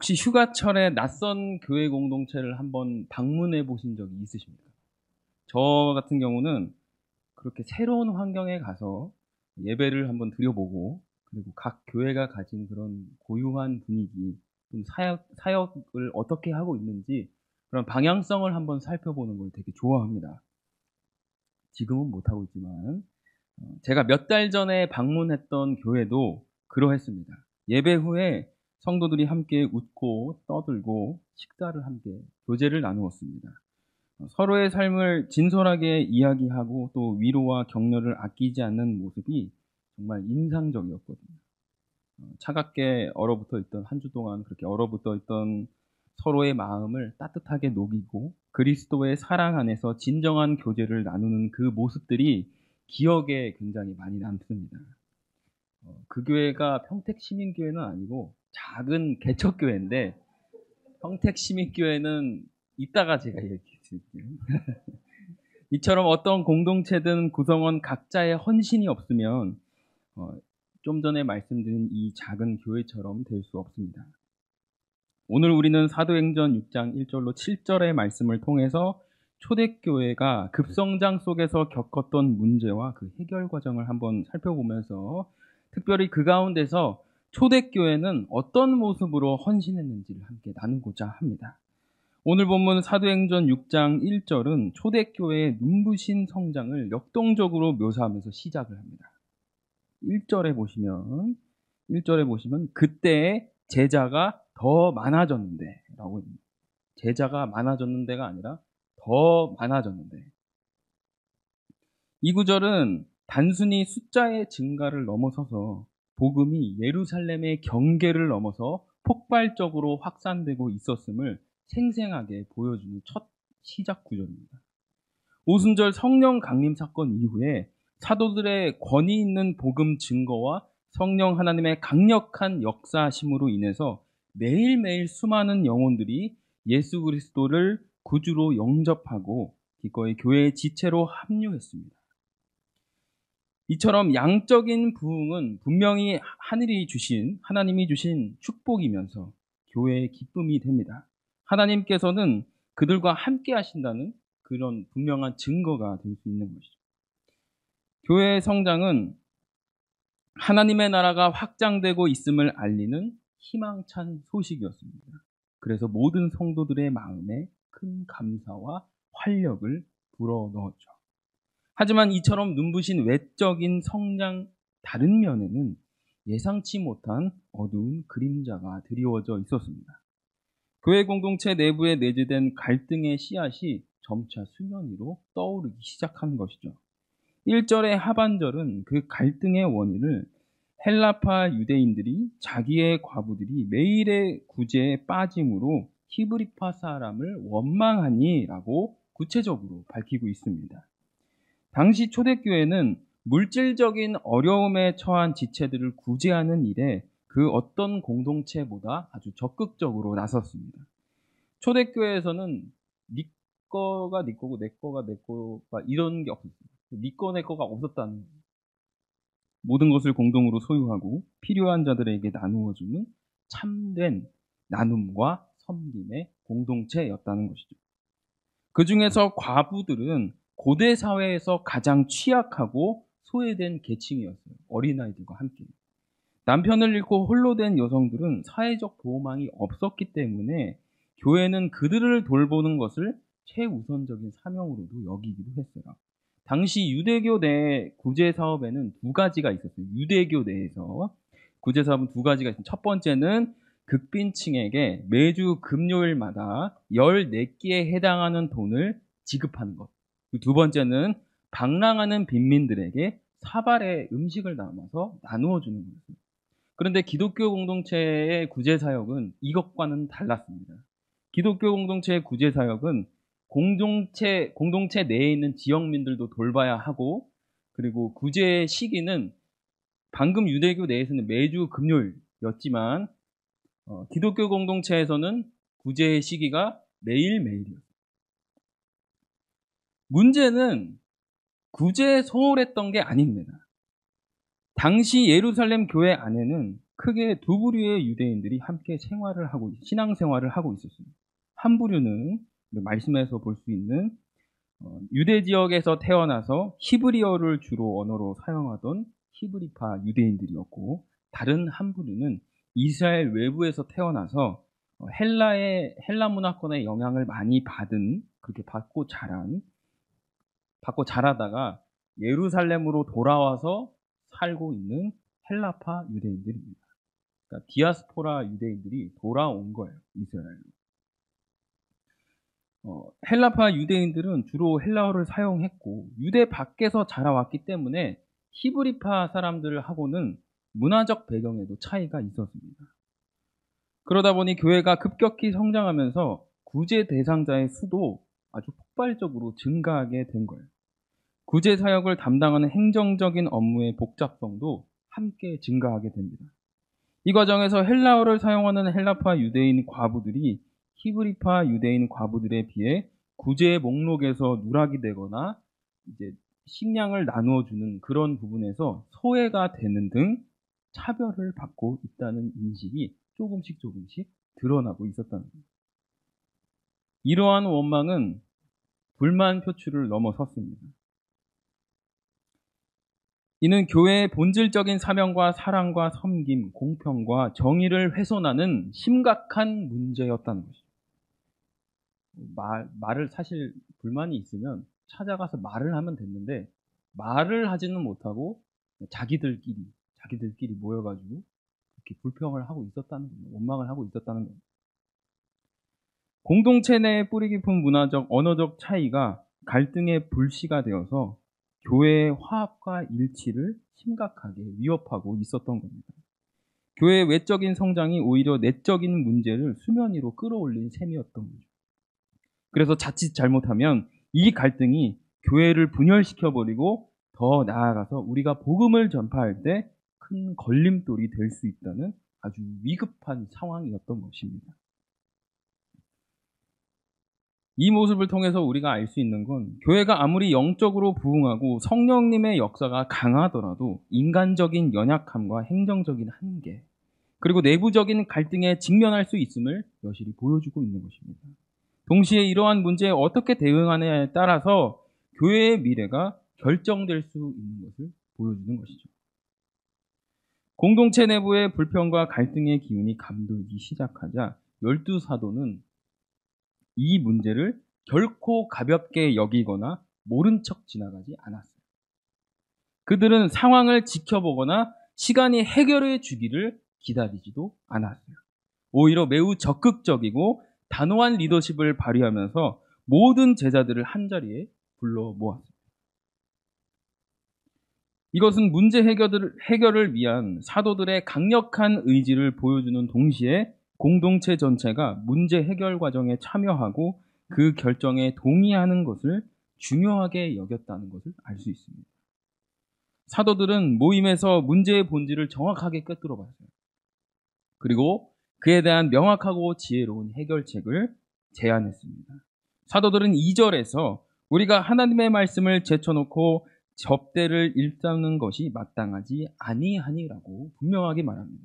혹시 휴가철에 낯선 교회 공동체를 한번 방문해 보신 적이 있으십니까? 저 같은 경우는 그렇게 새로운 환경에 가서 예배를 한번 드려보고, 그리고 각 교회가 가진 그런 고유한 분위기, 좀 사역을 어떻게 하고 있는지 그런 방향성을 한번 살펴보는 걸 되게 좋아합니다. 지금은 못하고 있지만 제가 몇 달 전에 방문했던 교회도 그러했습니다. 예배 후에 성도들이 함께 웃고 떠들고 식사를 함께 교제를 나누었습니다. 서로의 삶을 진솔하게 이야기하고 또 위로와 격려를 아끼지 않는 모습이 정말 인상적이었거든요. 차갑게 얼어붙어 있던 한 주 동안 그렇게 얼어붙어 있던 서로의 마음을 따뜻하게 녹이고 그리스도의 사랑 안에서 진정한 교제를 나누는 그 모습들이 기억에 굉장히 많이 남습니다. 그 교회가 평택시민교회는 아니고 작은 개척교회인데, 평택시민교회는 이따가 제가 얘기해 드릴게요. 이처럼 어떤 공동체든 구성원 각자의 헌신이 없으면 좀 전에 말씀드린 이 작은 교회처럼 될 수 없습니다. 오늘 우리는 사도행전 6장 1절로 7절의 말씀을 통해서 초대교회가 급성장 속에서 겪었던 문제와 그 해결 과정을 한번 살펴보면서, 특별히 그 가운데서 초대교회는 어떤 모습으로 헌신했는지를 함께 나누고자 합니다. 오늘 본문 사도행전 6장 1절은 초대교회의 눈부신 성장을 역동적으로 묘사하면서 시작을 합니다. 1절에 보시면 그때 제자가 더 많아졌는데 라고 합니다. 제자가 많아졌는데가 아니라 더 많아졌는데. 이 구절은 단순히 숫자의 증가를 넘어서서 복음이 예루살렘의 경계를 넘어서 폭발적으로 확산되고 있었음을 생생하게 보여주는 첫 시작 구절입니다. 오순절 성령 강림 사건 이후에 사도들의 권위 있는 복음 증거와 성령 하나님의 강력한 역사하심으로 인해서 매일매일 수많은 영혼들이 예수 그리스도를 구주로 영접하고 기꺼이 교회의 지체로 합류했습니다. 이처럼 양적인 부흥은 분명히 하나님이 주신 축복이면서 교회의 기쁨이 됩니다. 하나님께서는 그들과 함께 하신다는 그런 분명한 증거가 될 수 있는 것이죠. 교회의 성장은 하나님의 나라가 확장되고 있음을 알리는 희망찬 소식이었습니다. 그래서 모든 성도들의 마음에 큰 감사와 활력을 불어넣었죠. 하지만 이처럼 눈부신 외적인 성장 다른 면에는 예상치 못한 어두운 그림자가 드리워져 있었습니다. 교회 공동체 내부에 내재된 갈등의 씨앗이 점차 수면 위로 떠오르기 시작한 것이죠. 1절의 하반절은 그 갈등의 원인을 헬라파 유대인들이 자기의 과부들이 매일의 구제에 빠짐으로 히브리파 사람을 원망하니 라고 구체적으로 밝히고 있습니다. 당시 초대교회는 물질적인 어려움에 처한 지체들을 구제하는 일에 그 어떤 공동체보다 아주 적극적으로 나섰습니다. 초대교회에서는 네 거가 네 거고 내 거가 내 거가 이런 게 없었어요. 네 거 내 거가 없었다는 거예요. 모든 것을 공동으로 소유하고 필요한 자들에게 나누어주는 참된 나눔과 섬김의 공동체였다는 것이죠. 그 중에서 과부들은 고대 사회에서 가장 취약하고 소외된 계층이었어요. 어린아이들과 함께. 남편을 잃고 홀로 된 여성들은 사회적 보호망이 없었기 때문에 교회는 그들을 돌보는 것을 최우선적인 사명으로도 여기기도 했어요. 당시 유대교 내 구제 사업에는 두 가지가 있었어요. 유대교 내에서 구제 사업은 두 가지가 있습니다. 첫 번째는 극빈층에게 매주 금요일마다 14끼에 해당하는 돈을 지급하는 것. 두 번째는 방랑하는 빈민들에게 사발의 음식을 담아서 나누어 주는 것입니다. 그런데 기독교 공동체의 구제 사역은 이것과는 달랐습니다. 기독교 공동체의 구제 사역은 공동체 내에 있는 지역민들도 돌봐야 하고, 그리고 구제의 시기는 방금 유대교 내에서는 매주 금요일이었지만 기독교 공동체에서는 구제의 시기가 매일매일이었어요. 문제는 구제에 소홀했던 게 아닙니다. 당시 예루살렘 교회 안에는 크게 두 부류의 유대인들이 함께 신앙생활을 하고 있었습니다. 한 부류는 말씀에서 볼 수 있는 유대 지역에서 태어나서 히브리어를 주로 언어로 사용하던 히브리파 유대인들이었고, 다른 한 부류는 이스라엘 외부에서 태어나서 헬라 문화권의 영향을 많이 그렇게 받고 자라다가 예루살렘으로 돌아와서 살고 있는 헬라파 유대인들입니다. 그러니까 디아스포라 유대인들이 돌아온 거예요, 이스라엘로. 헬라파 유대인들은 주로 헬라어를 사용했고, 유대 밖에서 자라왔기 때문에 히브리파 사람들하고는 문화적 배경에도 차이가 있었습니다. 그러다 보니 교회가 급격히 성장하면서 구제 대상자의 수도 아주 폭발적으로 증가하게 된 거예요. 구제 사역을 담당하는 행정적인 업무의 복잡성도 함께 증가하게 됩니다. 이 과정에서 헬라어를 사용하는 헬라파 유대인 과부들이 히브리파 유대인 과부들에 비해 구제의 목록에서 누락이 되거나 이제 식량을 나누어 주는 그런 부분에서 소외가 되는 등 차별을 받고 있다는 인식이 조금씩 드러나고 있었다는 겁니다. 이러한 원망은 불만 표출을 넘어섰습니다. 이는 교회의 본질적인 사명과 사랑과 섬김, 공평과 정의를 훼손하는 심각한 문제였다는 것이죠. 말을 사실 불만이 있으면 찾아가서 말을 하면 됐는데, 말을 하지는 못하고 자기들끼리 모여가지고 이렇게 불평을 하고 있었다는 겁니다. 원망을 하고 있었다는 겁니다. 공동체 내의 뿌리 깊은 문화적, 언어적 차이가 갈등의 불씨가 되어서 교회의 화합과 일치를 심각하게 위협하고 있었던 겁니다. 교회의 외적인 성장이 오히려 내적인 문제를 수면 위로 끌어올린 셈이었던 거죠. 그래서 자칫 잘못하면 이 갈등이 교회를 분열시켜버리고 더 나아가서 우리가 복음을 전파할 때 큰 걸림돌이 될 수 있다는 아주 위급한 상황이었던 것입니다. 이 모습을 통해서 우리가 알 수 있는 건, 교회가 아무리 영적으로 부흥하고 성령님의 역사가 강하더라도 인간적인 연약함과 행정적인 한계, 그리고 내부적인 갈등에 직면할 수 있음을 여실히 보여주고 있는 것입니다. 동시에 이러한 문제에 어떻게 대응하느냐에 따라서 교회의 미래가 결정될 수 있는 것을 보여주는 것이죠. 공동체 내부의 불평과 갈등의 기운이 감돌기 시작하자 12사도는 이 문제를 결코 가볍게 여기거나 모른 척 지나가지 않았어요. 그들은 상황을 지켜보거나 시간이 해결해 주기를 기다리지도 않았어요. 오히려 매우 적극적이고 단호한 리더십을 발휘하면서 모든 제자들을 한자리에 불러 모았습니다. 이것은 문제 해결을 위한 사도들의 강력한 의지를 보여주는 동시에 공동체 전체가 문제 해결 과정에 참여하고 그 결정에 동의하는 것을 중요하게 여겼다는 것을 알 수 있습니다. 사도들은 모임에서 문제의 본질을 정확하게 꿰뚫어 봤어요. 그리고 그에 대한 명확하고 지혜로운 해결책을 제안했습니다. 사도들은 2절에서 우리가 하나님의 말씀을 제쳐놓고 접대를 일삼는 것이 마땅하지 아니하니라고 분명하게 말합니다.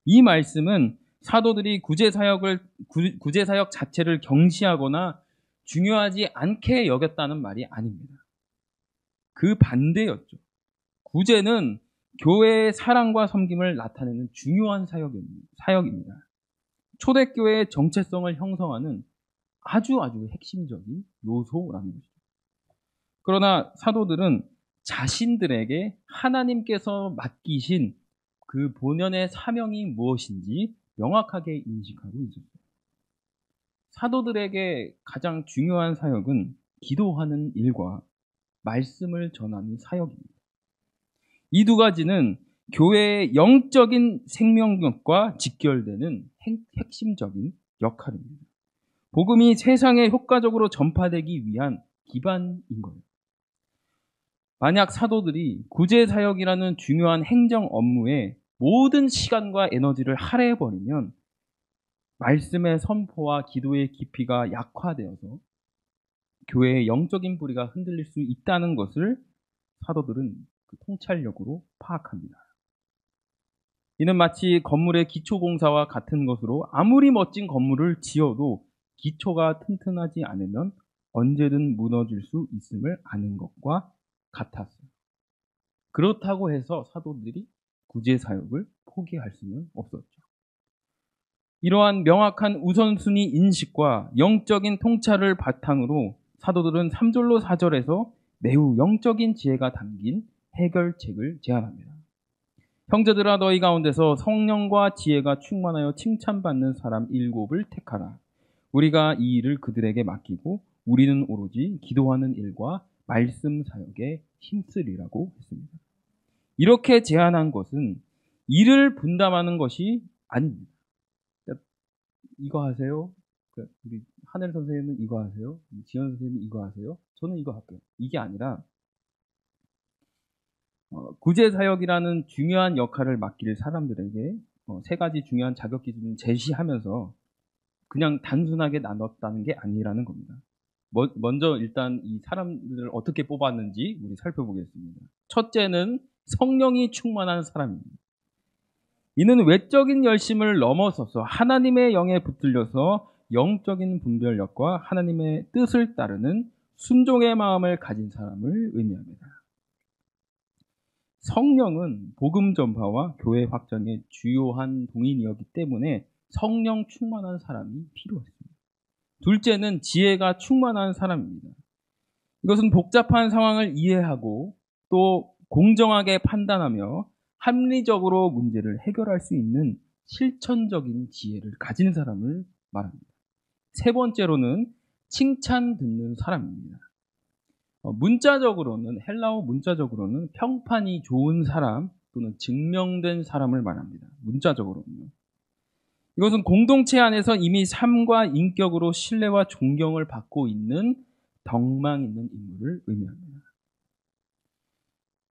이 말씀은 사도들이 구제사역 자체를 경시하거나 중요하지 않게 여겼다는 말이 아닙니다. 그 반대였죠. 구제는 교회의 사랑과 섬김을 나타내는 중요한 사역입니다. 초대교회의 정체성을 형성하는 아주 핵심적인 요소라는 것이죠. 그러나 사도들은 자신들에게 하나님께서 맡기신 그 본연의 사명이 무엇인지 명확하게 인식하고 있었어요. 사도들에게 가장 중요한 사역은 기도하는 일과 말씀을 전하는 사역입니다. 이 두 가지는 교회의 영적인 생명력과 직결되는 핵심적인 역할입니다. 복음이 세상에 효과적으로 전파되기 위한 기반인 거예요. 만약 사도들이 구제사역이라는 중요한 행정 업무에 모든 시간과 에너지를 할애해버리면 말씀의 선포와 기도의 깊이가 약화되어서 교회의 영적인 뿌리가 흔들릴 수 있다는 것을 사도들은 그 통찰력으로 파악합니다. 이는 마치 건물의 기초공사와 같은 것으로 아무리 멋진 건물을 지어도 기초가 튼튼하지 않으면 언제든 무너질 수 있음을 아는 것과 같았어요. 그렇다고 해서 사도들이 구제 사역을 포기할 수는 없었죠. 이러한 명확한 우선순위 인식과 영적인 통찰을 바탕으로 사도들은 3절로 4절에서 매우 영적인 지혜가 담긴 해결책을 제안합니다. 형제들아, 너희 가운데서 성령과 지혜가 충만하여 칭찬받는 사람 7을 택하라. 우리가 이 일을 그들에게 맡기고 우리는 오로지 기도하는 일과 말씀 사역에 힘쓰리라고 했습니다. 이렇게 제안한 것은 일을 분담하는 것이 아닙니다. 그러니까 이거 하세요. 그러니까 우리 하늘 선생님은 이거 하세요. 지연 선생님은 이거 하세요. 저는 이거 할게요. 이게 아니라 구제 사역이라는 중요한 역할을 맡길 사람들에게 세 가지 중요한 자격 기준을 제시하면서 그냥 단순하게 나눴다는 게 아니라는 겁니다. 먼저 일단 이 사람들을 어떻게 뽑았는지 우리 살펴보겠습니다. 첫째는 성령이 충만한 사람입니다. 이는 외적인 열심을 넘어서서 하나님의 영에 붙들려서 영적인 분별력과 하나님의 뜻을 따르는 순종의 마음을 가진 사람을 의미합니다. 성령은 복음 전파와 교회 확장의 주요한 동인이었기 때문에 성령 충만한 사람이 필요했습니다. 둘째는 지혜가 충만한 사람입니다. 이것은 복잡한 상황을 이해하고 또 공정하게 판단하며 합리적으로 문제를 해결할 수 있는 실천적인 지혜를 가진 사람을 말합니다. 세 번째로는 칭찬 듣는 사람입니다. 문자적으로는 헬라어 문자적으로는 평판이 좋은 사람 또는 증명된 사람을 말합니다. 문자적으로는요. 이것은 공동체 안에서 이미 삶과 인격으로 신뢰와 존경을 받고 있는 덕망 있는 인물을 의미합니다.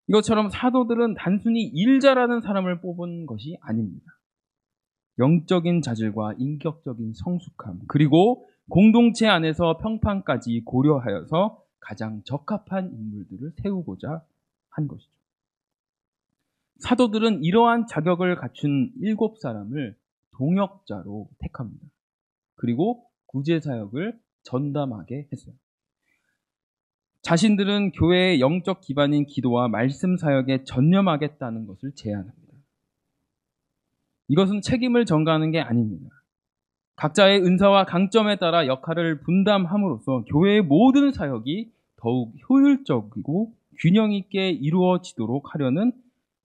이것처럼 사도들은 단순히 일 잘하는 사람을 뽑은 것이 아닙니다. 영적인 자질과 인격적인 성숙함 그리고 공동체 안에서 평판까지 고려하여서 가장 적합한 인물들을 세우고자 한 것이죠. 사도들은 이러한 자격을 갖춘 7사람을 동역자로 택합니다. 그리고 구제사역을 전담하게 했어요. 자신들은 교회의 영적 기반인 기도와 말씀 사역에 전념하겠다는 것을 제안합니다. 이것은 책임을 전가하는 게 아닙니다. 각자의 은사와 강점에 따라 역할을 분담함으로써 교회의 모든 사역이 더욱 효율적이고 균형 있게 이루어지도록 하려는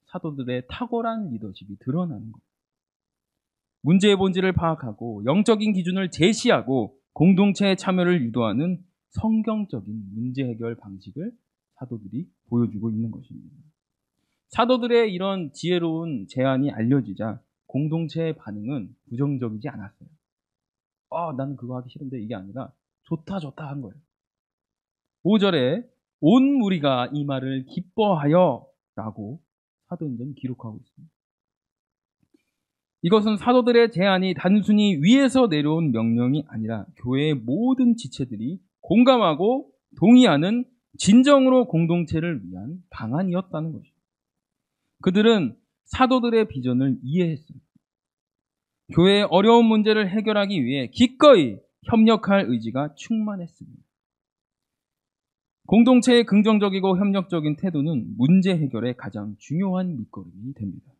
사도들의 탁월한 리더십이 드러나는 것. 문제의 본질을 파악하고 영적인 기준을 제시하고 공동체의 참여를 유도하는 성경적인 문제 해결 방식을 사도들이 보여주고 있는 것입니다. 사도들의 이런 지혜로운 제안이 알려지자 공동체의 반응은 부정적이지 않았어요. 나는 그거 하기 싫은데 이게 아니라 좋다 한 거예요. 5절에 온 무리가 이 말을 기뻐하여 라고 사도행전 기록하고 있습니다. 이것은 사도들의 제안이 단순히 위에서 내려온 명령이 아니라 교회의 모든 지체들이 공감하고 동의하는 진정으로 공동체를 위한 방안이었다는 것입니다. 그들은 사도들의 비전을 이해했습니다. 교회의 어려운 문제를 해결하기 위해 기꺼이 협력할 의지가 충만했습니다. 공동체의 긍정적이고 협력적인 태도는 문제 해결의 가장 중요한 밑거름이 됩니다.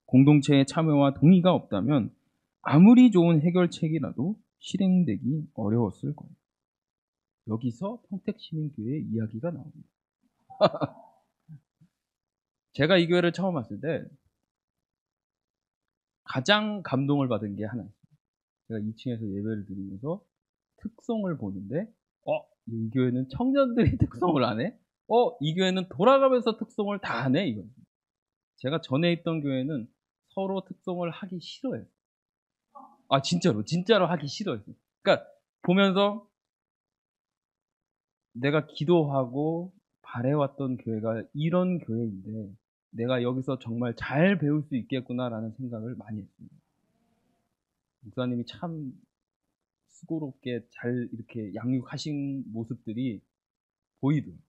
공동체의 참여와 동의가 없다면 아무리 좋은 해결책이라도 실행되기 어려웠을 거예요. 여기서 평택시민교회 이야기가 나옵니다. 제가 이 교회를 처음 왔을 때 가장 감동을 받은 게 하나 있어요. 제가 2층에서 예배를 드리면서 특성을 보는데 이 교회는 청년들이 특성을 안 해? 이 교회는 돌아가면서 특성을 다 하네? 이거. 제가 전에 있던 교회는 서로 특성을 하기 싫어해요. 진짜로 하기 싫어했어요. 그러니까 보면서 내가 기도하고 바래왔던 교회가 이런 교회인데 내가 여기서 정말 잘 배울 수 있겠구나라는 생각을 많이 했습니다. 목사님이 참 수고롭게 잘 이렇게 양육하신 모습들이 보이더라고요.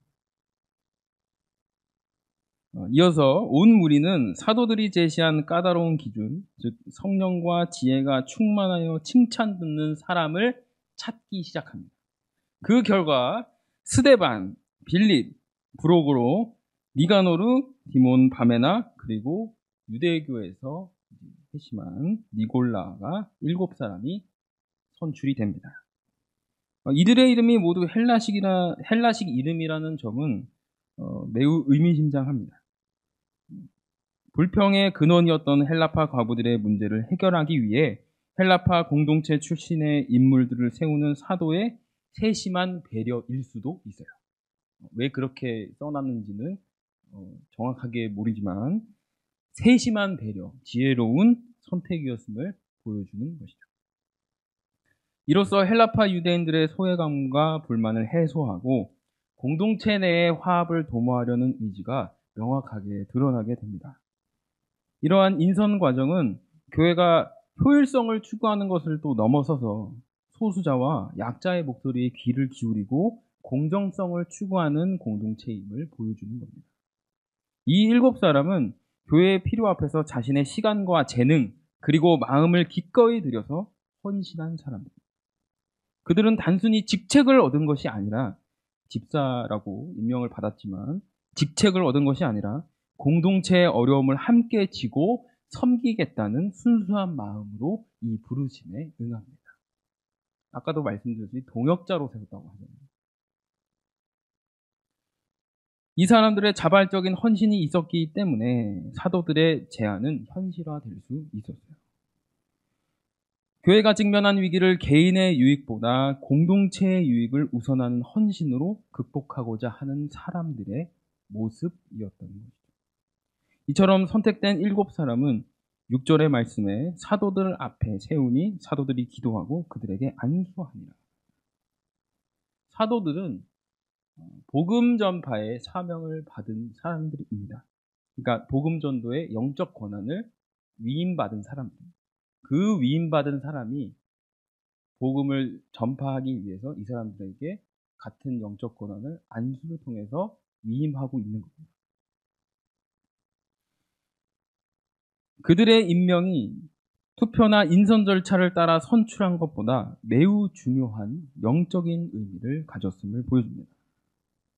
이어서 온 무리는 사도들이 제시한 까다로운 기준, 즉 성령과 지혜가 충만하여 칭찬 듣는 사람을 찾기 시작합니다. 그 결과 스데반, 빌립, 브로고로, 니가노르, 디몬 바메나, 그리고 유대교에서 회심한 니골라가 7사람이 선출이 됩니다. 이들의 이름이 모두 헬라식 이름이라는 점은 매우 의미심장합니다. 불평의 근원이었던 헬라파 과부들의 문제를 해결하기 위해 헬라파 공동체 출신의 인물들을 세우는 사도의 세심한 배려일 수도 있어요. 왜 그렇게 써놨는지는 정확하게 모르지만 세심한 배려, 지혜로운 선택이었음을 보여주는 것이죠. 이로써 헬라파 유대인들의 소외감과 불만을 해소하고 공동체 내의 화합을 도모하려는 의지가 명확하게 드러나게 됩니다. 이러한 인선 과정은 교회가 효율성을 추구하는 것을 또 넘어서서 소수자와 약자의 목소리에 귀를 기울이고 공정성을 추구하는 공동체임을 보여주는 겁니다. 이 7사람은 교회의 필요 앞에서 자신의 시간과 재능 그리고 마음을 기꺼이 들여서 헌신한 사람들. 그들은 단순히 직책을 얻은 것이 아니라 집사라고 임명을 받았지만 직책을 얻은 것이 아니라 공동체의 어려움을 함께 지고 섬기겠다는 순수한 마음으로 이 부르심에 응합니다. 아까도 말씀드렸듯이 동역자로 세웠다고 하잖아요. 이 사람들의 자발적인 헌신이 있었기 때문에 사도들의 제안은 현실화될 수 있었어요. 교회가 직면한 위기를 개인의 유익보다 공동체의 유익을 우선하는 헌신으로 극복하고자 하는 사람들의 모습이었던 것이죠. 이처럼 선택된 7사람은 6절의 말씀에 사도들 앞에 세우니 사도들이 기도하고 그들에게 안수하니라. 사도들은 복음 전파의 사명을 받은 사람들입니다. 그러니까 복음 전도의 영적 권한을 위임받은 사람들. 그 위임받은 사람이 복음을 전파하기 위해서 이 사람들에게 같은 영적 권한을 안수를 통해서 위임하고 있는 겁니다. 그들의 임명이 투표나 인선 절차를 따라 선출한 것보다 매우 중요한 영적인 의미를 가졌음을 보여줍니다.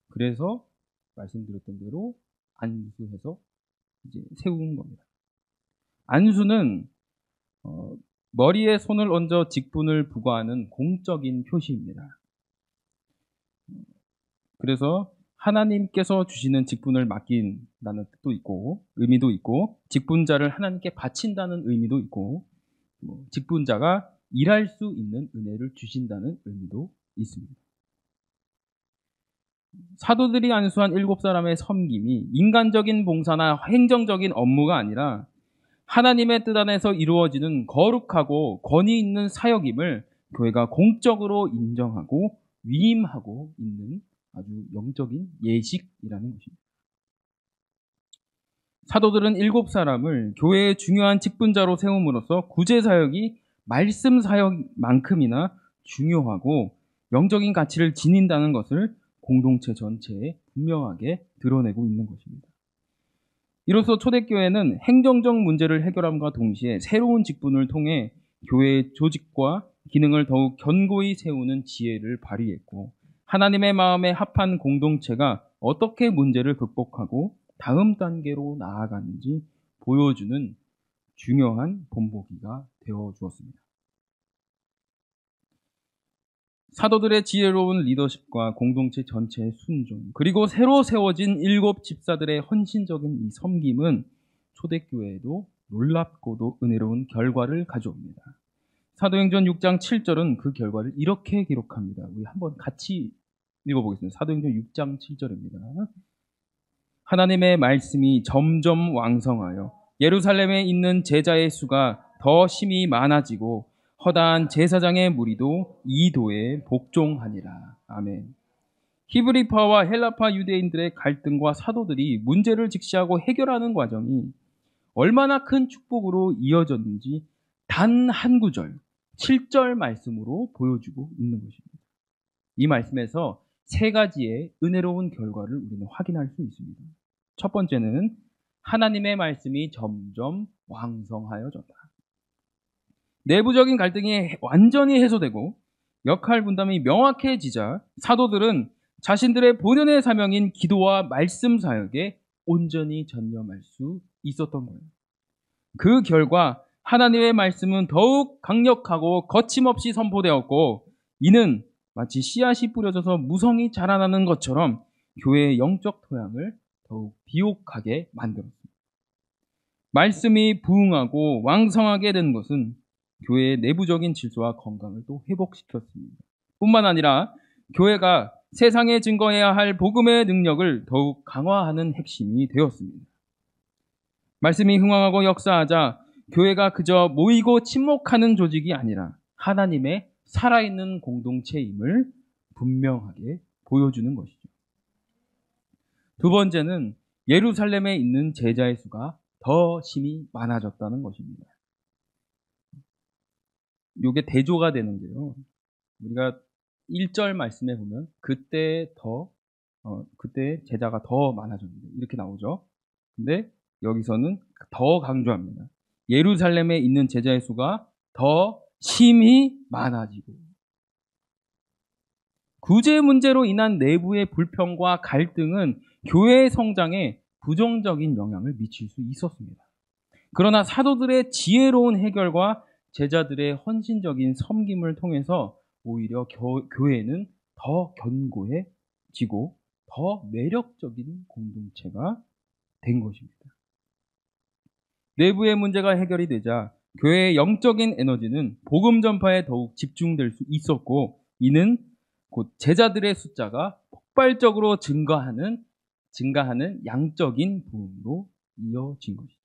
그래서 말씀드렸던 대로 안수해서 이제 세운 겁니다. 안수는 머리에 손을 얹어 직분을 부과하는 공적인 표시입니다. 그래서 하나님께서 주시는 직분을 맡긴다는 뜻도 있고 의미도 있고 직분자를 하나님께 바친다는 의미도 있고 직분자가 일할 수 있는 은혜를 주신다는 의미도 있습니다. 사도들이 안수한 7사람의 섬김이 인간적인 봉사나 행정적인 업무가 아니라 하나님의 뜻 안에서 이루어지는 거룩하고 권위 있는 사역임을 교회가 공적으로 인정하고 위임하고 있는 아주 영적인 예식이라는 것입니다. 사도들은 7사람을 교회의 중요한 직분자로 세움으로써 구제사역이 말씀 사역만큼이나 중요하고 영적인 가치를 지닌다는 것을 공동체 전체에 분명하게 드러내고 있는 것입니다. 이로써 초대교회는 행정적 문제를 해결함과 동시에 새로운 직분을 통해 교회의 조직과 기능을 더욱 견고히 세우는 지혜를 발휘했고 하나님의 마음에 합한 공동체가 어떻게 문제를 극복하고 다음 단계로 나아가는지 보여주는 중요한 본보기가 되어 주었습니다. 사도들의 지혜로운 리더십과 공동체 전체의 순종, 그리고 새로 세워진 7 집사들의 헌신적인 이 섬김은 초대교회에도 놀랍고도 은혜로운 결과를 가져옵니다. 사도행전 6장 7절은 그 결과를 이렇게 기록합니다. 우리 한번 같이 읽어보겠습니다. 사도행전 6장 7절입니다. 하나님의 말씀이 점점 왕성하여 예루살렘에 있는 제자의 수가 더 심히 많아지고 허다한 제사장의 무리도 이 도에 복종하니라. 아멘. 히브리파와 헬라파 유대인들의 갈등과 사도들이 문제를 직시하고 해결하는 과정이 얼마나 큰 축복으로 이어졌는지 단 한 구절, 7절 말씀으로 보여주고 있는 것입니다. 이 말씀에서 3가지의 은혜로운 결과를 우리는 확인할 수 있습니다. 첫 번째는 하나님의 말씀이 점점 왕성하여졌다. 내부적인 갈등이 완전히 해소되고 역할 분담이 명확해지자 사도들은 자신들의 본연의 사명인 기도와 말씀 사역에 온전히 전념할 수 있었던 거예요. 그 결과 하나님의 말씀은 더욱 강력하고 거침없이 선포되었고, 이는 마치 씨앗이 뿌려져서 무성히 자라나는 것처럼 교회의 영적 토양을 더욱 비옥하게 만들었습니다. 말씀이 부흥하고 왕성하게 된 것은 교회의 내부적인 질서와 건강을 또 회복시켰습니다. 뿐만 아니라 교회가 세상에 증거해야 할 복음의 능력을 더욱 강화하는 핵심이 되었습니다. 말씀이 흥왕하고 역사하자 교회가 그저 모이고 침묵하는 조직이 아니라 하나님의 살아있는 공동체임을 분명하게 보여주는 것이죠. 두 번째는 예루살렘에 있는 제자의 수가 더 심히 많아졌다는 것입니다. 이게 대조가 되는 게요. 우리가 1절 말씀에 보면 그때 제자가 더 많아졌는데 이렇게 나오죠. 근데 여기서는 더 강조합니다. 예루살렘에 있는 제자의 수가 더 심히 많아지고, 구제 문제로 인한 내부의 불평과 갈등은 교회의 성장에 부정적인 영향을 미칠 수 있었습니다. 그러나 사도들의 지혜로운 해결과 제자들의 헌신적인 섬김을 통해서 오히려 교회는 더 견고해지고 더 매력적인 공동체가 된 것입니다. 내부의 문제가 해결이 되자 교회의 영적인 에너지는 복음 전파에 더욱 집중될 수 있었고, 이는 곧 제자들의 숫자가 폭발적으로 증가하는 양적인 부흥으로 이어진 것이죠.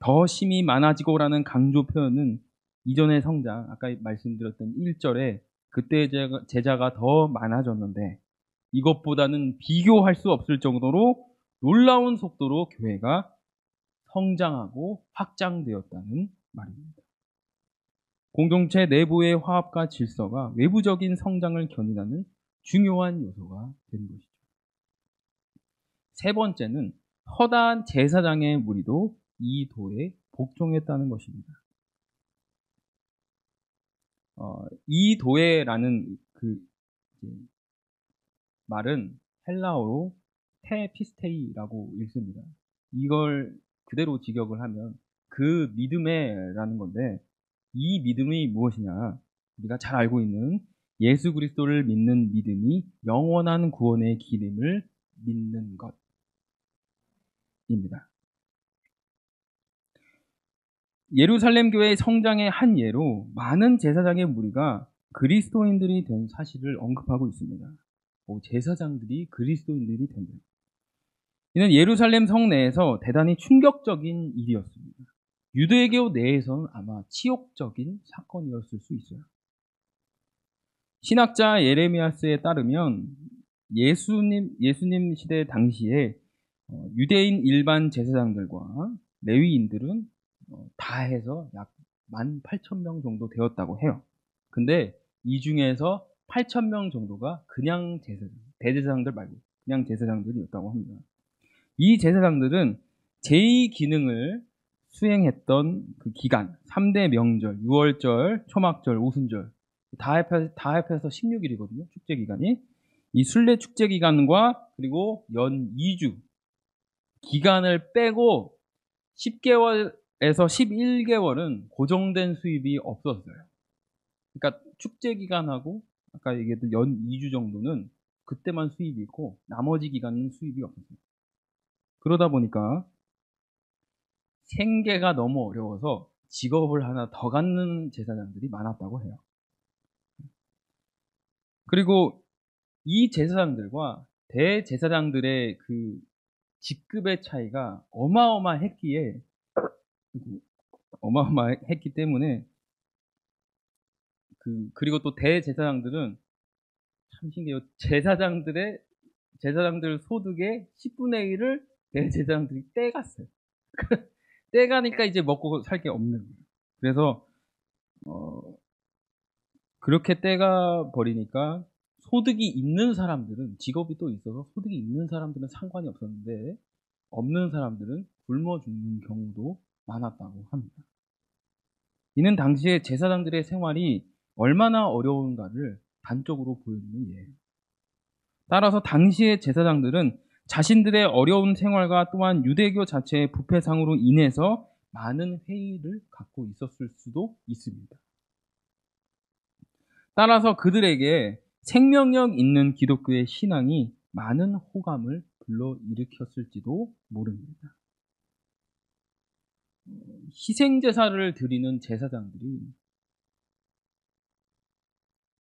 더 심히 많아지고라는 강조 표현은 이전의 성장, 아까 말씀드렸던 1절에 그때 제자가 더 많아졌는데 이것보다는 비교할 수 없을 정도로 놀라운 속도로 교회가 성장하고 확장되었다는 말입니다. 공동체 내부의 화합과 질서가 외부적인 성장을 견인하는 중요한 요소가 된 것이죠. 세 번째는 허다한 제사장의 무리도 이 도에 복종했다는 것입니다. 이 도에라는 그 말은 헬라어로 테피스테이라고 읽습니다. 이걸 그대로 직역을 하면 그 믿음에라는 건데, 이 믿음이 무엇이냐? 우리가 잘 알고 있는 예수 그리스도를 믿는 믿음이 영원한 구원의 기름을 믿는 것입니다. 예루살렘 교회의 성장의 한 예로 많은 제사장의 무리가 그리스도인들이 된 사실을 언급하고 있습니다. 제사장들이 그리스도인들이 된다. 이는 예루살렘 성 내에서 대단히 충격적인 일이었습니다. 유대교 내에서는 아마 치욕적인 사건이었을 수 있어요. 신학자 예레미야스에 따르면 예수님 시대 당시에 유대인 일반 제사장들과 레위인들은 다 해서 약 18,000명 정도 되었다고 해요. 근데 이 중에서 8,000명 정도가 그냥 대제사장들 말고 그냥 제사장들이었다고 합니다. 이 제사장들은 제2 기능을 수행했던 그 기간, 3대 명절, 6월절, 초막절, 오순절 다 합해서 16일이거든요. 축제 기간이. 이 순례 축제 기간과 그리고 연 2주 기간을 빼고 10개월에서 11개월은 고정된 수입이 없었어요. 그러니까 축제 기간하고 아까 얘기했던 연 2주 정도는 그때만 수입이 있고 나머지 기간은 수입이 없었어요. 그러다 보니까 생계가 너무 어려워서 직업을 하나 더 갖는 제사장들이 많았다고 해요. 그리고 이 제사장들과 대제사장들의 그 직급의 차이가 어마어마했기 때문에 그리고 또 대제사장들은 참 신기해요. 제사장들 소득의 10분의 1을 대제사장들이 떼갔어요. 떼가니까 이제 먹고 살 게 없는 거예요. 그래서 그렇게 떼가 버리니까 소득이 있는 사람들은, 직업이 또 있어서 소득이 있는 사람들은 상관이 없었는데 없는 사람들은 굶어 죽는 경우도 많았다고 합니다. 이는 당시에 제사장들의 생활이 얼마나 어려운가를 단적으로 보여주는 예예요. 따라서 당시의 제사장들은 자신들의 어려운 생활과 또한 유대교 자체의 부패상으로 인해서 많은 회의를 갖고 있었을 수도 있습니다. 따라서 그들에게 생명력 있는 기독교의 신앙이 많은 호감을 불러일으켰을지도 모릅니다. 희생제사를 드리는 제사장들이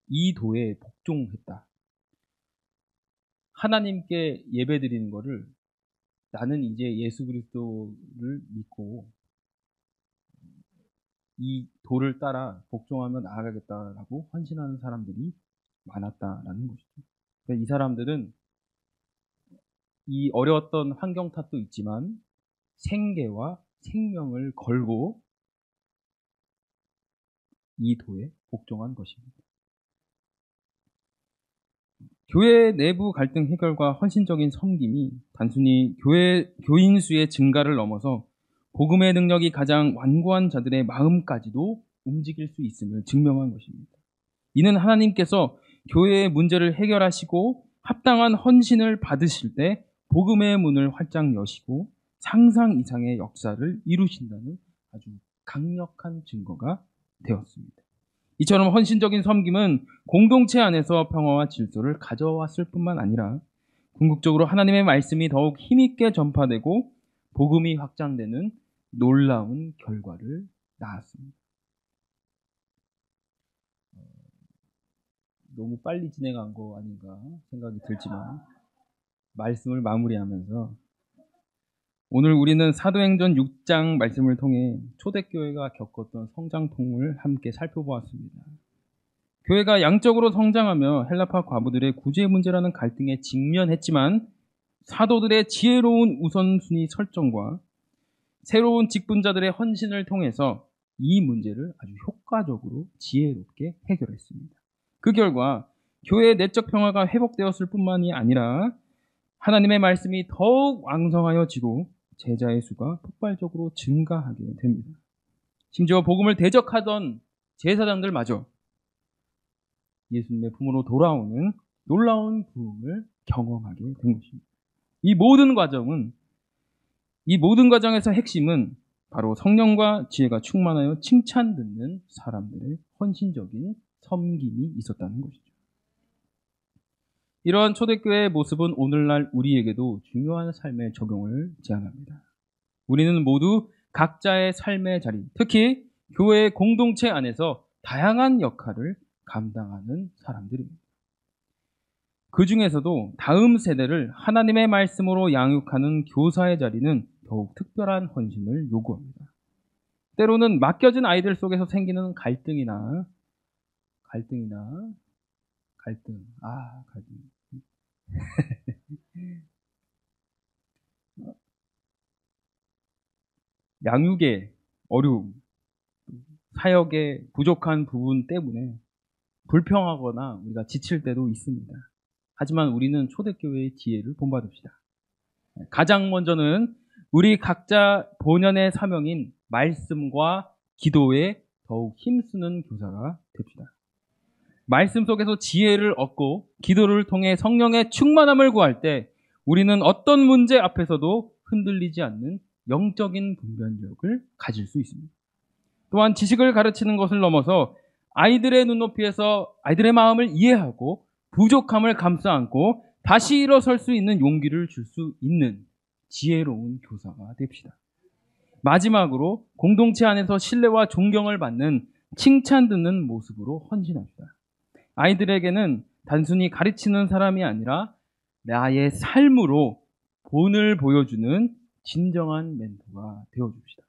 이 도에 복종했다. 하나님께 예배드리는 거를 나는 이제 예수 그리스도를 믿고 이 도를 따라 복종하며 나아가겠다라고 헌신하는 사람들이 많았다라는 것이죠. 그러니까 이 사람들은 이 어려웠던 환경 탓도 있지만 생계와 생명을 걸고 이 도에 복종한 것입니다. 교회 내부 갈등 해결과 헌신적인 섬김이 단순히 교인 수의 증가를 넘어서 복음의 능력이 가장 완고한 자들의 마음까지도 움직일 수 있음을 증명한 것입니다. 이는 하나님께서 교회의 문제를 해결하시고 합당한 헌신을 받으실 때 복음의 문을 활짝 여시고 상상 이상의 역사를 이루신다는 아주 강력한 증거가 되었습니다. 이처럼 헌신적인 섬김은 공동체 안에서 평화와 질서를 가져왔을 뿐만 아니라 궁극적으로 하나님의 말씀이 더욱 힘있게 전파되고 복음이 확장되는 놀라운 결과를 낳았습니다. 너무 빨리 진행한 거 아닌가 생각이 들지만 말씀을 마무리하면서 오늘 우리는 사도행전 6장 말씀을 통해 초대교회가 겪었던 성장통을 함께 살펴보았습니다. 교회가 양적으로 성장하며 헬라파 과부들의 구제 문제라는 갈등에 직면했지만 사도들의 지혜로운 우선순위 설정과 새로운 직분자들의 헌신을 통해서 이 문제를 아주 효과적으로 지혜롭게 해결했습니다. 그 결과 교회의 내적 평화가 회복되었을 뿐만이 아니라 하나님의 말씀이 더욱 왕성하여지고 제자의 수가 폭발적으로 증가하게 됩니다. 심지어 복음을 대적하던 제사장들마저 예수님의 품으로 돌아오는 놀라운 부흥을 경험하게 된 것입니다. 이 모든 과정에서 핵심은 바로 성령과 지혜가 충만하여 칭찬 듣는 사람들의 헌신적인 섬김이 있었다는 것이죠. 이러한 초대교회의 모습은 오늘날 우리에게도 중요한 삶의 적용을 제안합니다. 우리는 모두 각자의 삶의 자리, 특히 교회의 공동체 안에서 다양한 역할을 감당하는 사람들입니다. 그 중에서도 다음 세대를 하나님의 말씀으로 양육하는 교사의 자리는 더욱 특별한 헌신을 요구합니다. 때로는 맡겨진 아이들 속에서 생기는 갈등. 양육의 어려움, 사역의 부족한 부분 때문에 불평하거나 우리가 지칠 때도 있습니다. 하지만 우리는 초대교회의 지혜를 본받읍시다. 가장 먼저는 우리 각자 본연의 사명인 말씀과 기도에 더욱 힘쓰는 교사가 됩시다. 말씀 속에서 지혜를 얻고 기도를 통해 성령의 충만함을 구할 때 우리는 어떤 문제 앞에서도 흔들리지 않는 영적인 분별력을 가질 수 있습니다. 또한 지식을 가르치는 것을 넘어서 아이들의 눈높이에서 아이들의 마음을 이해하고 부족함을 감싸 안고 다시 일어설 수 있는 용기를 줄 수 있는 지혜로운 교사가 됩시다. 마지막으로 공동체 안에서 신뢰와 존경을 받는 칭찬 듣는 모습으로 헌신합시다. 아이들에게는 단순히 가르치는 사람이 아니라 나의 삶으로 본을 보여주는 진정한 멘토가 되어줍시다.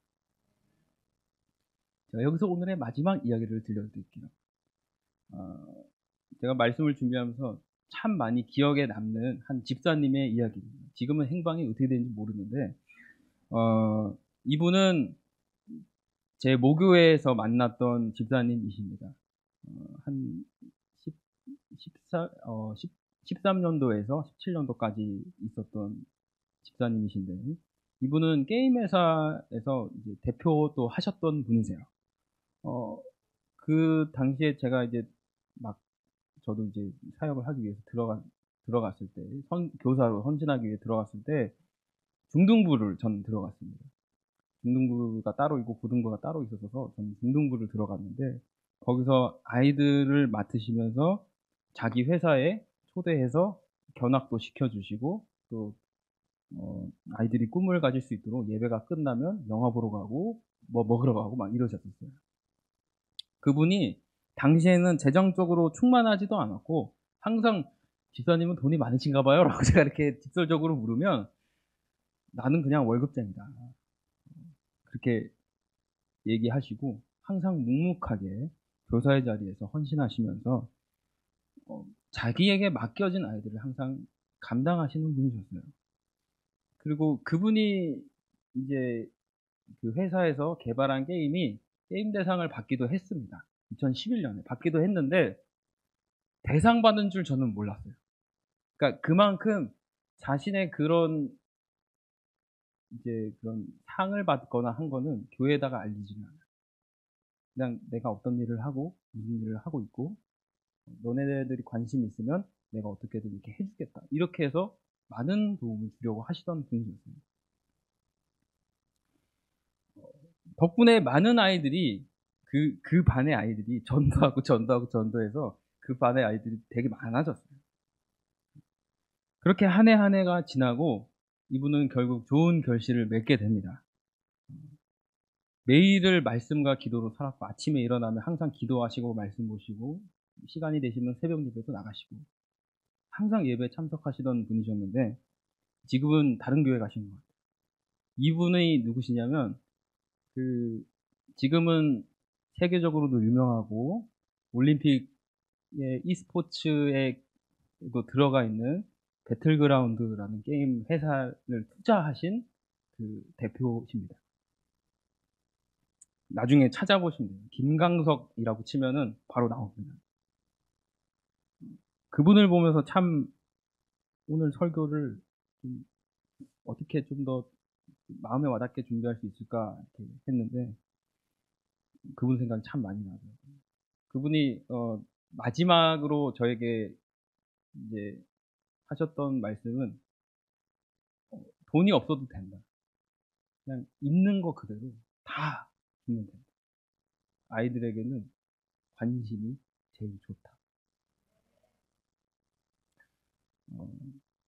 자, 여기서 오늘의 마지막 이야기를 들려드릴게요. 제가 말씀을 준비하면서 참 많이 기억에 남는 한 집사님의 이야기입니다. 지금은 행방이 어떻게 되는지 모르는데 이분은 제 모교회에서 만났던 집사님이십니다. 한 13년도에서 17년도까지 있었던 집사님이신데, 이분은 게임 회사에서 이제 대표도 하셨던 분이세요. 그 당시에 제가 이제 막 저도 이제 사역을 하기 위해서 들어갔을 때, 교사로 헌신하기 위해 들어갔을 때 중등부를 전 들어갔습니다. 중등부가 따로 있고 고등부가 따로 있어서 저는 중등부를 들어갔는데, 거기서 아이들을 맡으시면서 자기 회사에 초대해서 견학도 시켜주시고, 또 아이들이 꿈을 가질 수 있도록 예배가 끝나면 영화 보러 가고 뭐 먹으러 가고 막 이러셨었어요. 그분이 당시에는 재정적으로 충만하지도 않았고, 항상 집사님은 돈이 많으신가 봐요 라고 제가 이렇게 직설적으로 물으면, 나는 그냥 월급쟁이다, 그렇게 얘기하시고, 항상 묵묵하게 교사의 자리에서 헌신하시면서 자기에게 맡겨진 아이들을 항상 감당하시는 분이셨어요. 그리고 그분이 이제 그 회사에서 개발한 게임이 게임 대상을 받기도 했습니다. 2011년에 받기도 했는데, 대상 받은 줄 저는 몰랐어요. 그러니까 그만큼 자신의 그런 이제 그런 상을 받거나 한 거는 교회에다가 알리지는 않아요. 그냥 내가 어떤 일을 하고 무슨 일을 하고 있고, 너네들이 관심 있으면 내가 어떻게든 이렇게 해주겠다, 이렇게 해서 많은 도움을 주려고 하시던 분이셨어요. 덕분에 많은 아이들이, 그 반의 아이들이 전도해서 그 반의 아이들이 되게 많아졌어요. 그렇게 한 해 한 해가 지나고 이분은 결국 좋은 결실을 맺게 됩니다. 매일을 말씀과 기도로 살았고, 아침에 일어나면 항상 기도하시고 말씀 보시고, 시간이 되시면 새벽 예배도 나가시고, 항상 예배에 참석하시던 분이셨는데, 지금은 다른 교회 가신 것 같아요. 이분이 누구시냐면, 지금은 세계적으로도 유명하고 올림픽의 e스포츠에도 들어가 있는 배틀그라운드라는 게임 회사를 투자하신 그 대표십니다. 나중에 찾아보시면 돼요. 김강석이라고 치면은 바로 나옵니다. 그분을 보면서 참 오늘 설교를 어떻게 좀 더 마음에 와닿게 준비할 수 있을까 이렇게 했는데, 그분 생각이 참 많이 나요. 그분이 마지막으로 저에게 이제 하셨던 말씀은, 돈이 없어도 된다, 그냥 있는 거 그대로 다 주면 된다, 아이들에게는 관심이 제일 좋다.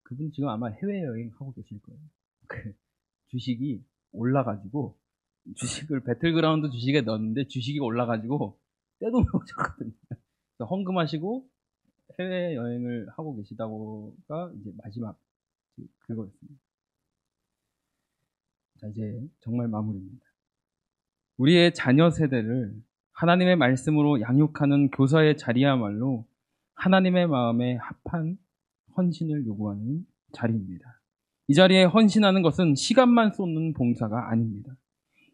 그분 지금 아마 해외여행 하고 계실 거예요. 그 주식이 올라가지고, 주식을 배틀그라운드 주식에 넣었는데 주식이 올라가지고 떼돈 오셨거든요. 헌금하시고 해외여행을 하고 계시다고가 이제 마지막 그거였습니다. 자, 이제 정말 마무리입니다. 우리의 자녀 세대를 하나님의 말씀으로 양육하는 교사의 자리야말로 하나님의 마음에 합한 헌신을 요구하는 자리입니다. 이 자리에 헌신하는 것은 시간만 쏟는 봉사가 아닙니다.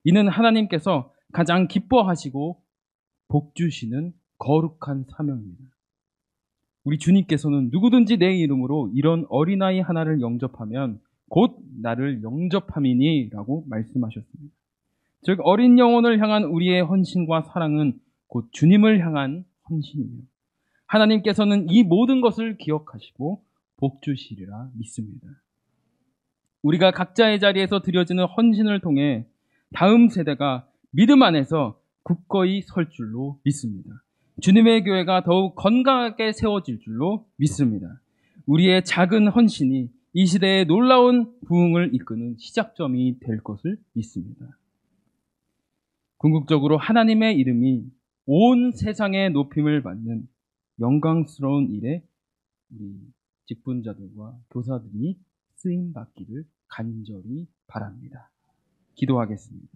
이는 하나님께서 가장 기뻐하시고 복 주시는 거룩한 사명입니다. 우리 주님께서는 누구든지 내 이름으로 이런 어린아이 하나를 영접하면 곧 나를 영접함이니 라고 말씀하셨습니다. 즉, 어린 영혼을 향한 우리의 헌신과 사랑은 곧 주님을 향한 헌신이며, 하나님께서는 이 모든 것을 기억하시고 복 주시리라 믿습니다. 우리가 각자의 자리에서 드려지는 헌신을 통해 다음 세대가 믿음 안에서 굳건히 설 줄로 믿습니다. 주님의 교회가 더욱 건강하게 세워질 줄로 믿습니다. 우리의 작은 헌신이 이 시대의 놀라운 부흥을 이끄는 시작점이 될 것을 믿습니다. 궁극적으로 하나님의 이름이 온 세상에 높임을 받는 영광스러운 일에 우리 직분자들과 교사들이 쓰임받기를 간절히 바랍니다. 기도하겠습니다.